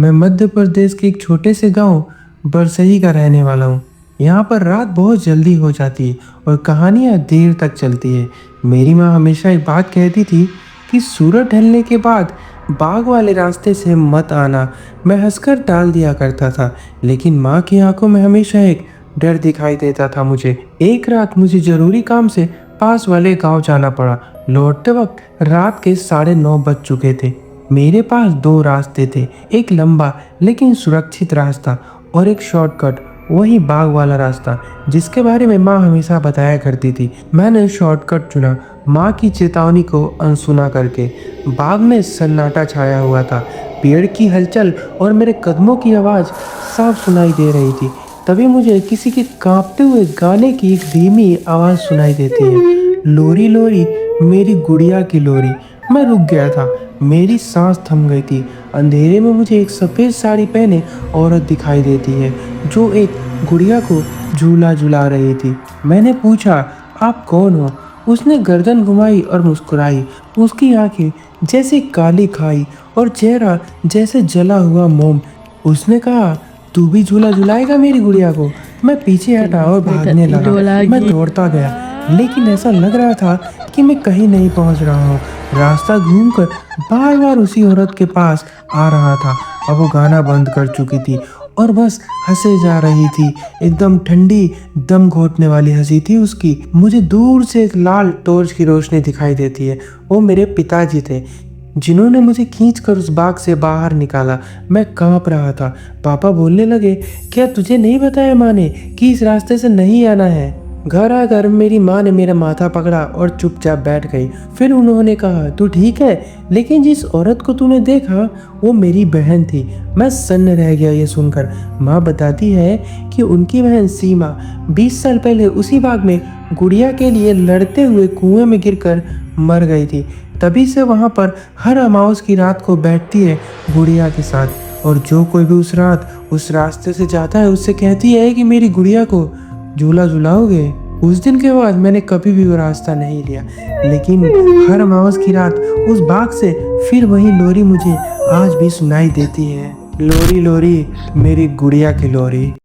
मैं मध्य प्रदेश के एक छोटे से गांव बरसही का रहने वाला हूँ। यहाँ पर रात बहुत जल्दी हो जाती है और कहानियाँ देर तक चलती है। मेरी माँ हमेशा एक बात कहती थी कि सूरज ढलने के बाद बाग वाले रास्ते से मत आना। मैं हंसकर टाल दिया करता था, लेकिन माँ की आंखों में हमेशा एक डर दिखाई देता था मुझे। एक रात मुझे जरूरी काम से पास वाले गांव जाना पड़ा। लौटते वक्त रात के 9:30 बज चुके थे। मेरे पास दो रास्ते थे, एक लंबा लेकिन सुरक्षित रास्ता और एक शॉर्टकट, वही बाग वाला रास्ता जिसके बारे में माँ हमेशा बताया करती थी। मैंने शॉर्टकट चुना, माँ की चेतावनी को अनसुना करके। बाग में सन्नाटा छाया हुआ था, पेड़ की हलचल और मेरे कदमों की आवाज़ साफ सुनाई दे रही थी। तभी मुझे किसी के कांपते हुए गाने की एक धीमी आवाज़ सुनाई देती है, लोरी लोरी मेरी गुड़िया की लोरी। मैं रुक गया था, मेरी सांस थम गई थी। अंधेरे में मुझे एक सफ़ेद साड़ी पहने औरत दिखाई देती है जो एक गुड़िया को झूला झुला रही थी। मैंने पूछा, आप कौन हो? उसने गर्दन घुमाई और मुस्कुराई। उसकी आंखें जैसे काली खाई और चेहरा जैसे जला हुआ मोम। उसने कहा, तू भी झूला झुलाएगा मेरी गुड़िया को? मैं पीछे हटा और भागने लगा। मैं दौड़ता गया, लेकिन ऐसा लग रहा था कि मैं कहीं नहीं पहुंच रहा हूँ। रास्ता घूमकर बार बार उसी औरत के पास आ रहा था। अब वो गाना बंद कर चुकी थी और बस हंसे जा रही थी। एकदम ठंडी, दम घोटने वाली हंसी थी उसकी। मुझे दूर से एक लाल टॉर्च की रोशनी दिखाई देती है। वो मेरे पिताजी थे, जिन्होंने मुझे खींचकर उस बाग से बाहर निकाला। मैं कांप रहा था। पापा बोलने लगे, क्या तुझे नहीं बताया माँ ने कि इस रास्ते से नहीं आना है? घर आकर मेरी माँ ने मेरा माथा पकड़ा और चुपचाप बैठ गई। फिर उन्होंने कहा, तू ठीक है? लेकिन जिस औरत को तूने देखा वो मेरी बहन थी। मैं सन्न रह गया ये सुनकर। माँ बताती है कि उनकी बहन सीमा 20 साल पहले उसी बाग में गुड़िया के लिए लड़ते हुए कुएं में गिरकर मर गई थी। तभी से वहाँ पर हर अमावस की रात को बैठती है गुड़िया के साथ, और जो कोई भी उस रात उस रास्ते से जाता है उससे कहती है कि मेरी गुड़िया को झूला झुलाओगे? उस दिन के बाद मैंने कभी भी वो रास्ता नहीं लिया, लेकिन हर अमावस की रात उस बाग से फिर वही लोरी मुझे आज भी सुनाई देती है, लोरी लोरी मेरी गुड़िया की लोरी।